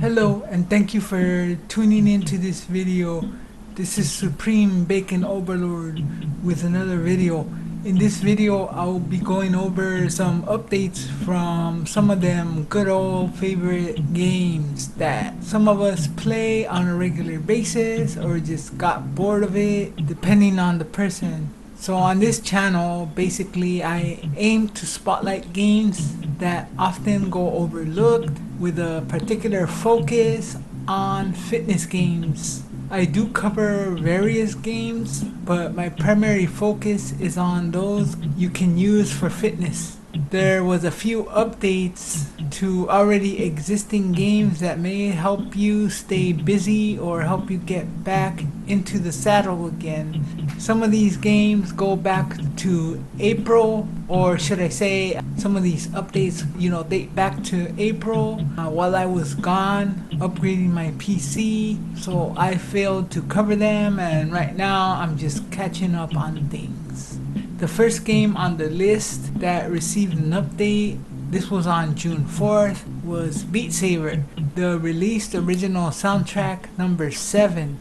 Hello and thank you for tuning into this video. This is Supreme Bacon Overlord with another video. In this video I'll be going over some updates from some of them good old favorite games that some of us play on a regular basis or just got bored of it, depending on the person. So on this channel, basically I aim to spotlight games that often go overlooked with a particular focus on fitness games. I do cover various games, but my primary focus is on those you can use for fitness. There was a few updates to already existing games that may help you stay busy or help you get back into the saddle again. Some of these games go back to April, or should I say some of these updates date back to April while I was gone upgrading my PC, so I failed to cover them, and right now I'm just catching up on things. The first game on the list that received an update, this was on June 4th, was Beat Saber. The released original soundtrack number 7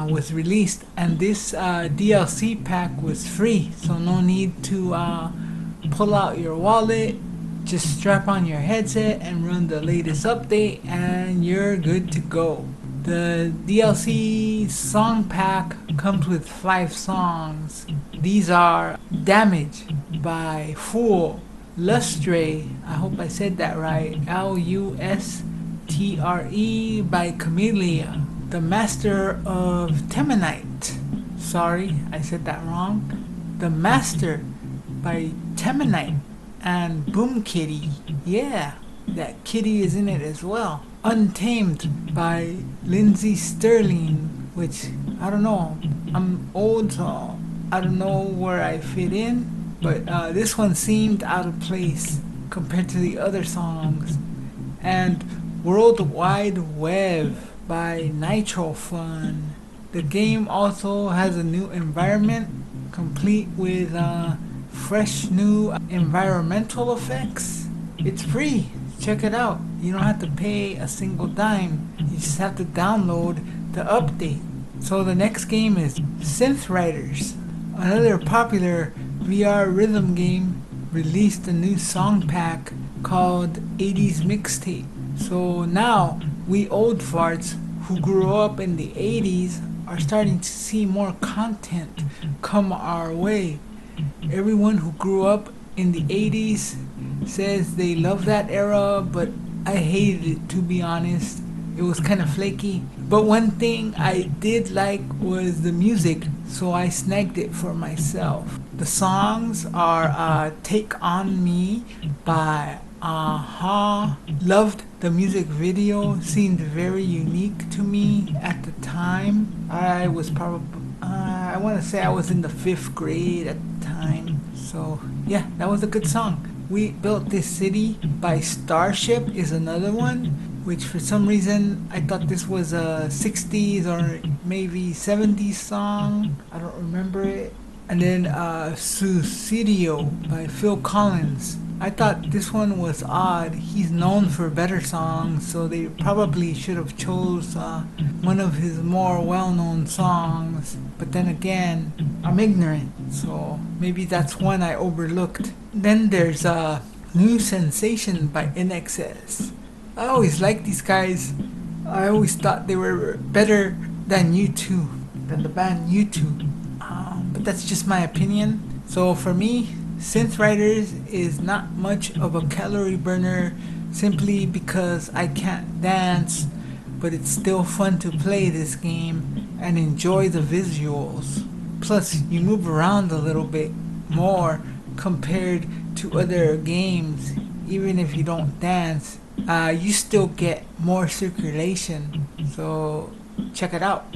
was released, and this DLC pack was free, so no need to pull out your wallet. Just strap on your headset and run the latest update and you're good to go. The DLC song pack comes with 5 songs. These are Damage by Fool, Lustre, I hope I said that right, Lustre by Camellia, The Master of Temanite, sorry I said that wrong, The Master by Temanite, and Boom Kitty, yeah, that kitty is in it as well. Untamed by Lindsey Sterling, which I don't know, I'm old so I don't know where I fit in, but this one seemed out of place compared to the other songs. And World Wide Web by Nitro Fun. The game also has a new environment complete with fresh new environmental effects. It's free, check it out. You don't have to pay a single dime, you just have to download the update. So the next game is Synth Riders, another popular VR rhythm game, released a new song pack called 80s Mixtape. So now we old farts who grew up in the 80s are starting to see more content come our way. Everyone who grew up in the 80s says they love that era, but I hated it, to be honest. It was kind of flaky. But one thing I did like was the music, so I snagged it for myself. The songs are Take On Me by a-ha. Loved the music video, seemed very unique to me at the time. I was probably, I want to say I was in the 5th grade at the time. So yeah, that was a good song. We Built This City by Starship is another one, which for some reason I thought this was a 60s or maybe 70s song. I don't remember it. And then Suicidio by Phil Collins. I thought this one was odd. He's known for better songs, so they probably should have chose one of his more well-known songs. But then again, I'm ignorant, so maybe that's one I overlooked. Then there's New Sensation by NXS. I always liked these guys. I always thought they were better than U2, than the band U2. But that's just my opinion. So for me, Synth Riders is not much of a calorie burner simply because I can't dance, but it's still fun to play this game and enjoy the visuals. Plus, you move around a little bit more compared to other games. Even if you don't dance, you still get more circulation, so check it out.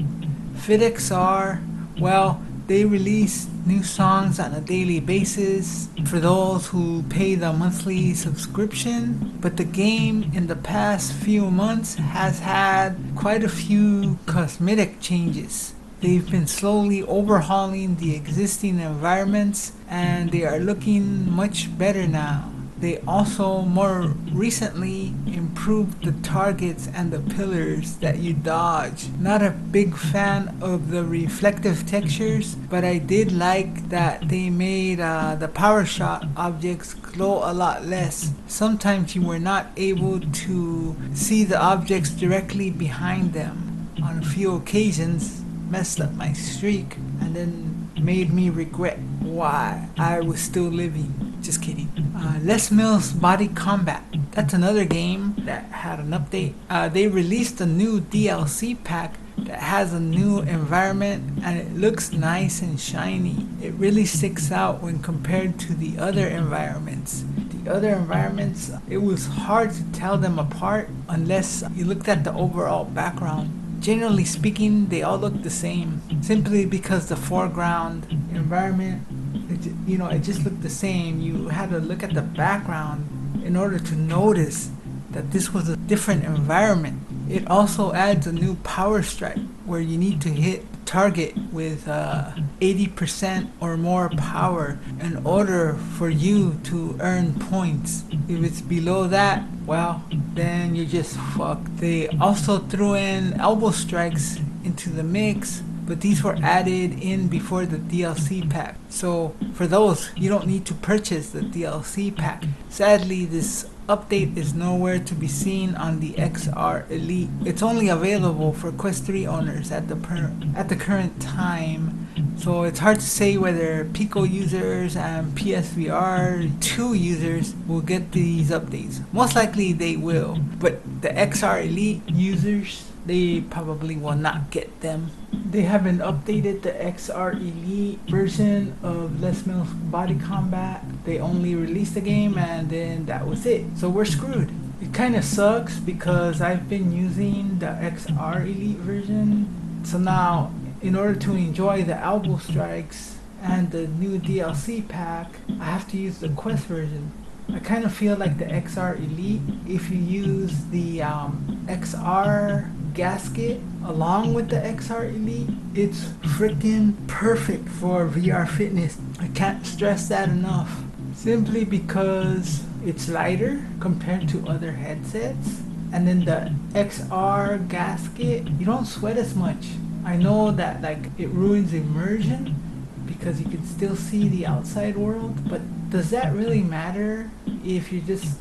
FitXR, well, they release new songs on a daily basis for those who pay the monthly subscription, but the game in the past few months has had quite a few cosmetic changes. They've been slowly overhauling the existing environments and they are looking much better now. they also more recently improved the targets and the pillars that you dodge. Not a big fan of the reflective textures, but I did like that they made the power shot objects glow a lot less. Sometimes you were not able to see the objects directly behind them. On a few occasions, messed up my streak and then made me regret why I was still living. Just kidding. Les Mills Body Combat. That's another game that had an update. They released a new DLC pack that has a new environment and it looks nice and shiny. It really sticks out when compared to the other environments. The other environments, it was hard to tell them apart unless you looked at the overall background. Generally speaking, they all look the same, simply because the foreground environment, it just looked the same. You had to look at the background in order to notice that this was a different environment. It also adds a new power strike where you need to hit target with 80% or more power in order for you to earn points. If it's below that, well, then you're just fucked. They also threw in elbow strikes into the mix, but these were added in before the DLC pack. So for those, you don't need to purchase the DLC pack. Sadly, this update is nowhere to be seen on the XR Elite. It's only available for Quest 3 owners at the current time. So it's hard to say whether Pico users and PSVR 2 users will get these updates. Most likely they will, but the XR Elite users, they probably will not get them. They haven't updated the XR Elite version of Les Mills Body Combat. They only released the game and then that was it. So we're screwed. It kind of sucks because I've been using the XR Elite version. So now, in order to enjoy the elbow strikes and the new DLC pack, I have to use the Quest version. I kind of feel like the XR Elite, if you use the XR gasket along with the XR Elite, it's freaking perfect for VR fitness. I can't stress that enough. Simply because it's lighter compared to other headsets. And then the XR gasket, you don't sweat as much. I know that it ruins immersion because you can still see the outside world, but does that really matter if you're just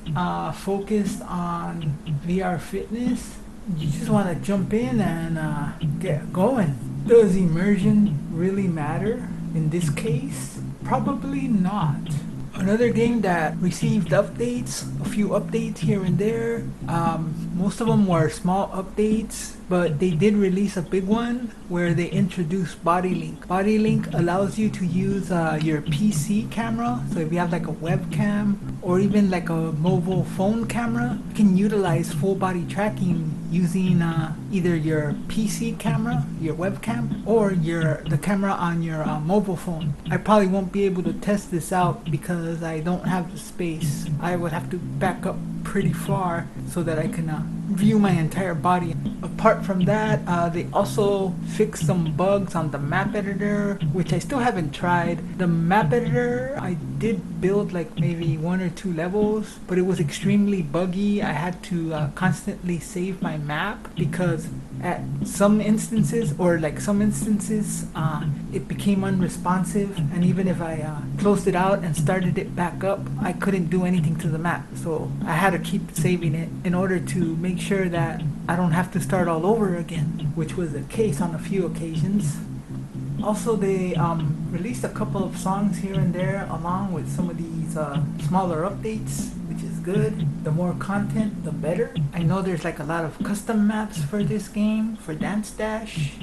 focused on VR fitness? You just want to jump in and get going. Does immersion really matter in this case? Probably not. Another game that received updates, a few updates here and there. Most of them were small updates, but they did release a big one where they introduced BodyLink. BodyLink allows you to use your PC camera. So if you have like a webcam or even like a mobile phone camera, you can utilize full body tracking using either your PC camera, your webcam, or the camera on your mobile phone. I probably won't be able to test this out because I don't have the space. I would have to back up pretty far so that I can view my entire body. Apart from that, they also fixed some bugs on the map editor, which I still haven't tried. The map editor, I did build like maybe 1 or 2 levels, but it was extremely buggy. I had to constantly save my map because at some instances, it became unresponsive, and even if I closed it out and started it back up, I couldn't do anything to the map. So I had to keep saving it in order to make sure that I don't have to start all over again, which was the case on a few occasions. Also, they released a couple of songs here and there along with some of these smaller updates, which is good. The more content, the better. I know there's like a lot of custom maps for this game, for Dance Dash,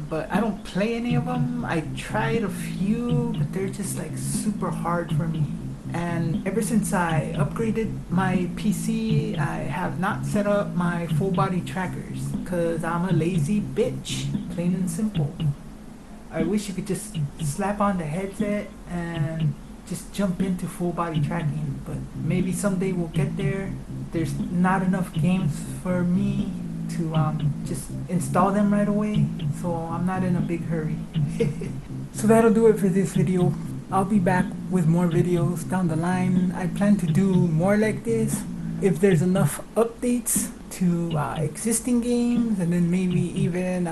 but I don't play any of them. I tried a few, but they're just like super hard for me. And ever since I upgraded my PC, I have not set up my full body trackers because I'm a lazy bitch, plain and simple. I wish you could just slap on the headset and just jump into full body tracking, but maybe someday we'll get there. There's not enough games for me to just install them right away, so I'm not in a big hurry. So that'll do it for this video. I'll be back with more videos down the line. I plan to do more like this if there's enough updates to existing games, and then maybe even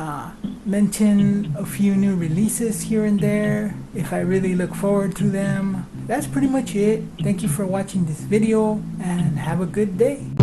mention a few new releases here and there if I really look forward to them. That's pretty much it. Thank you for watching this video and have a good day.